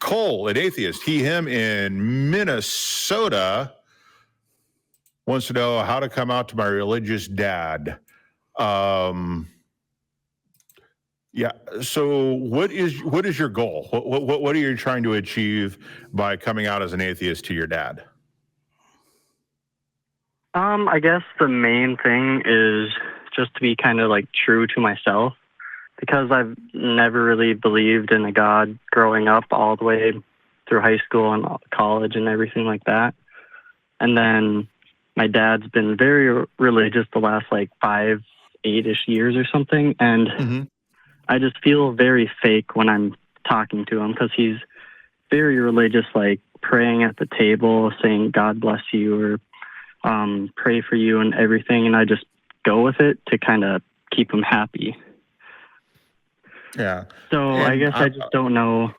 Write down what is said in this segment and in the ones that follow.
Cole, an atheist, he, him in Minnesota, wants to know how to come out to my religious dad. Yeah. So what is your goal? What are you trying to achieve by coming out as an atheist to your dad? I guess the main thing is just to be kind of like true to myself, because I've never really believed in a God growing up all the way through high school and college and everything like that. And then my dad's been very religious the last like 8-ish years or something. And I just feel very fake when I'm talking to him, because he's very religious, like praying at the table, saying God bless you or pray for you and everything. And I just go with it to kind of keep him happy. Yeah. So I guess I just don't know.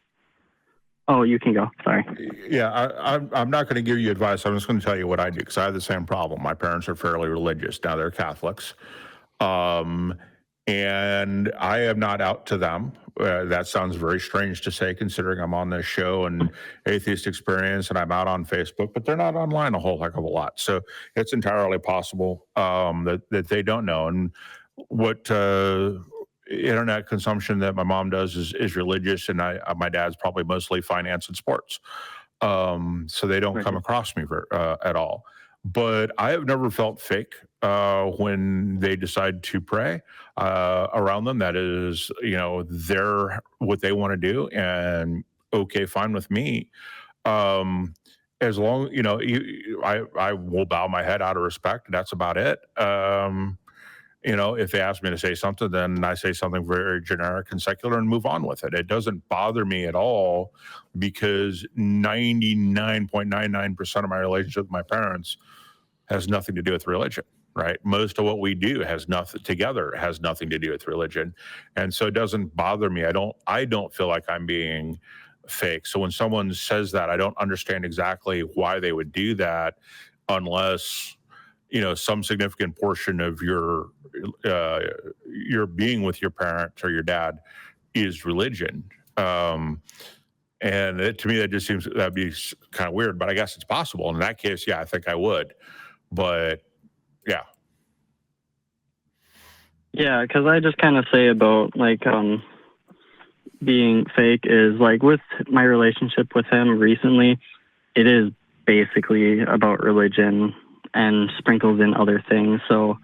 Oh, you can go. Sorry. Yeah, I'm not going to give you advice. I'm just going to tell you what I do, because I have the same problem. My parents are fairly religious. Now they're Catholics. And I am not out to them. That sounds very strange to say, considering I'm on this show and Atheist Experience, and I'm out on Facebook, but they're not online a whole heck of a lot. So it's entirely possible that they don't know. And what internet consumption that my mom does is religious, and my dad's probably mostly finance and sports. So they don't come across me at all. But I have never felt fake when they decide to pray around them. That is, they're what they want to do, and okay, fine with me. As long, I will bow my head out of respect. That's about it. If they ask me to say something, then I say something very generic and secular and move on with it. It doesn't bother me at all, because 99.99% of my relationship with my parents has nothing to do with religion, right? Most of what we do has nothing to do with religion. And so it doesn't bother me. I don't feel like I'm being fake. So when someone says that, I don't understand exactly why they would do that, unless some significant portion of your being with your parents or your dad is religion. And to me, that just seems that'd be kind of weird, but I guess it's possible. In that case, yeah, I think I would. But yeah. Yeah, because I just kind of say about like being fake is like with my relationship with him recently, it is basically about religion and sprinkles in other things. So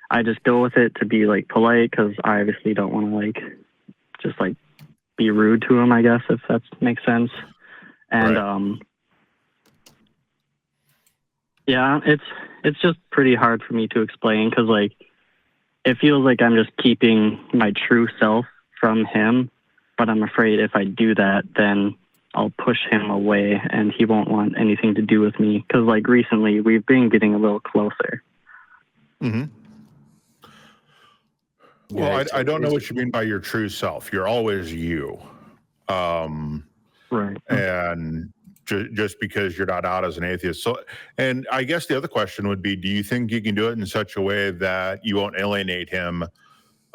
I just go with it to be like polite, because I obviously don't want to like just like be rude to him, I guess, if that makes sense. And yeah, it's just pretty hard for me to explain, because like it feels like I'm just keeping my true self from him, but I'm afraid if I do that, then I'll push him away and he won't want anything to do with me. Because like recently we've been getting a little closer. Mm-hmm. Well, I don't know what you mean by your true self. You're always you. Right. And just because you're not out as an atheist. So, and I guess the other question would be, do you think you can do it in such a way that you won't alienate him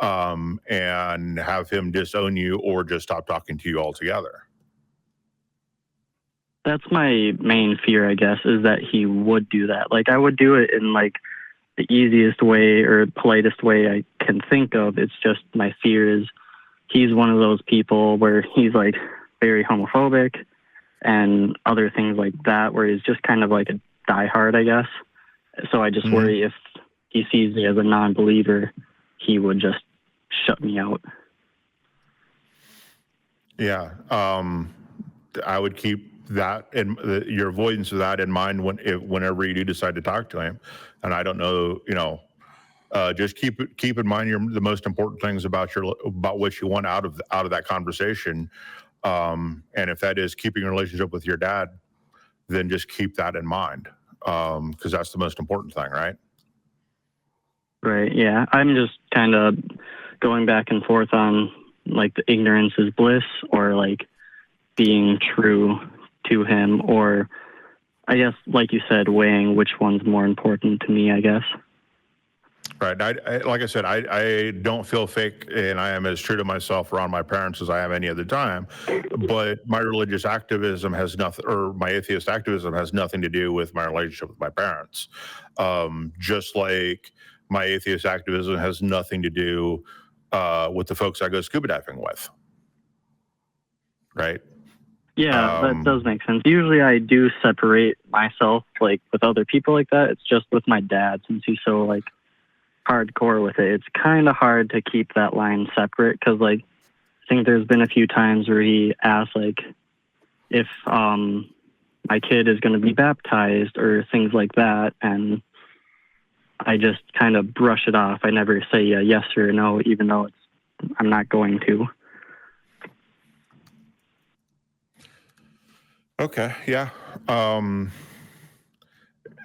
and have him disown you, or just stop talking to you altogether? That's my main fear, I guess, is that he would do that. Like, I would do it in like the easiest way or politest way I can think of. It's just my fear is he's one of those people where he's like very homophobic and other things like that, where he's just kind of like a diehard, I guess. So I just worry if he sees me as a non-believer, he would just shut me out. Yeah. I would keep that and your avoidance of that in mind whenever you do decide to talk to him. And I don't know, just keep in mind the most important things about what you want out of that conversation. And if that is keeping a relationship with your dad, then just keep that in mind, because that's the most important thing, right? Right. Yeah. I'm just kind of going back and forth on like the ignorance is bliss, or like being true to him, or I guess, like you said, weighing which one's more important to me, I guess. Right. Like I said, I don't feel fake, and I am as true to myself around my parents as I am any other time. But my religious activism has nothing, or my atheist activism has nothing to do with my relationship with my parents. Just like my atheist activism has nothing to do with the folks I go scuba diving with. Right. Yeah, that does make sense. Usually I do separate myself, like, with other people like that. It's just with my dad, since he's so, like, hardcore with it. It's kind of hard to keep that line separate, because, like, I think there's been a few times where he asked, like, if my kid is going to be baptized or things like that, and I just kind of brush it off. I never say a yes or a no, even though I'm not going to. Okay. Yeah.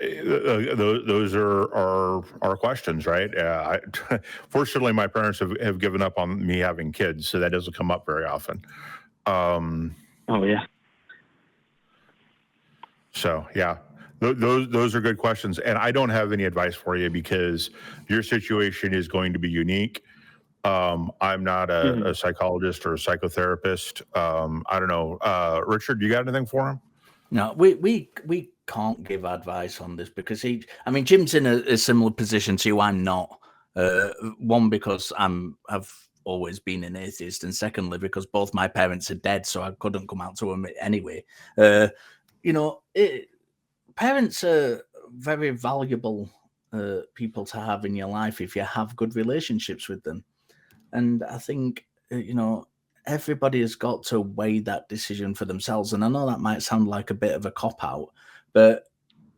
Those are questions, right? Fortunately, my parents have given up on me having kids, so that doesn't come up very often. Oh yeah. So yeah, those are good questions, and I don't have any advice for you because your situation is going to be unique. I'm not a psychologist or a psychotherapist. I don't know. Richard, you got anything for him? No, we can't give advice on this because Jim's in a similar position to you. I'm not. One, because I've always been an atheist, and secondly, because both my parents are dead, so I couldn't come out to them anyway. Parents are very valuable people to have in your life if you have good relationships with them. And I think, everybody has got to weigh that decision for themselves. And I know that might sound like a bit of a cop-out, but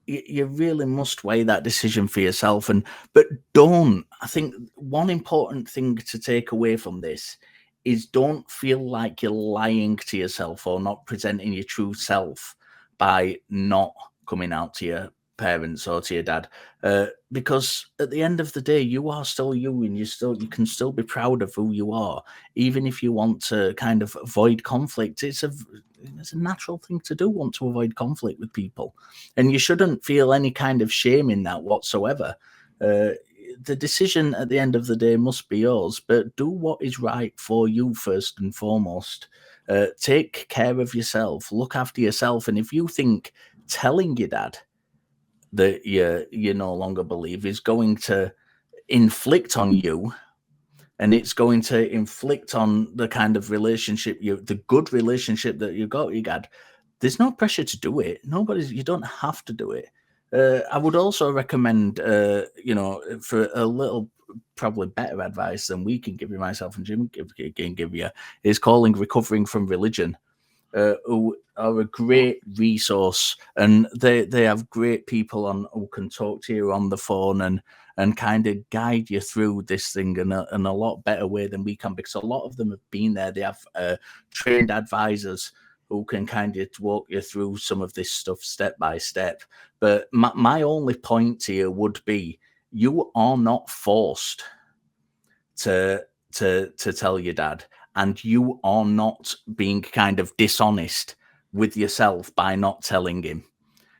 you really must weigh that decision for yourself. But I think one important thing to take away from this is don't feel like you're lying to yourself or not presenting your true self by not coming out to your parents or to your dad, because at the end of the day, you are still you, and you can still be proud of who you are, even if you want to kind of avoid conflict. It's a natural thing to do, want to avoid conflict with people, and you shouldn't feel any kind of shame in that whatsoever. The decision at the end of the day must be yours, but do what is right for you first and foremost. Take care of yourself, look after yourself, and if you think telling your dad that you no longer believe is going to inflict on you, and it's going to inflict on the kind of relationship the good relationship that you got, there's no pressure to do it. You don't have to do it. I would also recommend, for a little probably better advice than we can give you, myself and Jim can give you, is calling Recovering from Religion. Who are a great resource, and they have great people on who can talk to you on the phone and kind of guide you through this thing in a lot better way than we can, because a lot of them have been there. They have trained advisors who can kind of walk you through some of this stuff step by step. But my only point to you would be, you are not forced to tell your dad. And you are not being kind of dishonest with yourself by not telling him.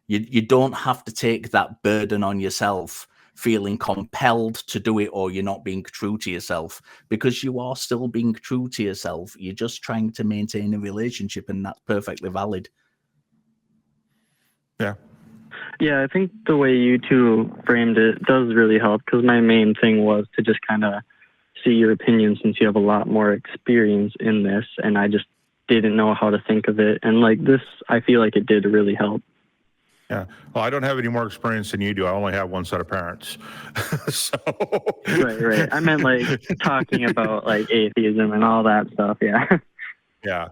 You don't have to take that burden on yourself, feeling compelled to do it, or you're not being true to yourself, because you are still being true to yourself. You're just trying to maintain a relationship, and that's perfectly valid. Yeah. Yeah, I think the way you two framed it does really help, because my main thing was to just kind of see your opinion, since you have a lot more experience in this, and I just didn't know how to think of it. And like this, I feel like it did really help. Yeah. Well, I don't have any more experience than you do. I only have one set of parents. So Right. I meant like talking about like atheism and all that stuff. Yeah. Yeah.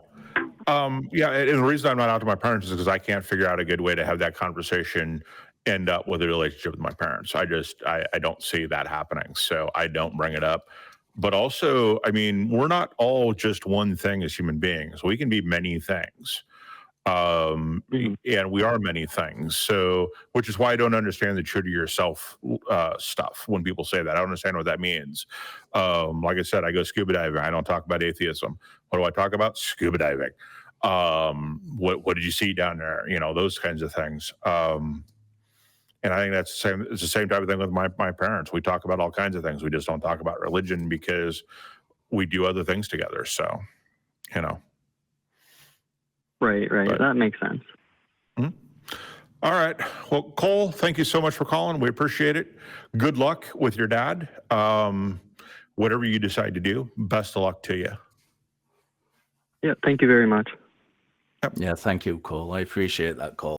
And the reason I'm not out to my parents is because I can't figure out a good way to have that conversation end up with a relationship with my parents. I don't see that happening. So I don't bring it up. But also, we're not all just one thing as human beings. We can be many things. And we are many things. So, which is why I don't understand the true to yourself stuff when people say that. I don't understand what that means. Like I said, I go scuba diving. I don't talk about atheism. What do I talk about? Scuba diving. What did you see down there? Those kinds of things. And I think that's the same. It's the same type of thing with my parents. We talk about all kinds of things. We just don't talk about religion because we do other things together. So, you know. Right. But- That makes sense. All right. Well, Cole, thank you so much for calling. We appreciate it. Good luck with your dad. Whatever you decide to do, best of luck to you. Yeah, thank you very much. Yeah, thank you, Cole. I appreciate that call.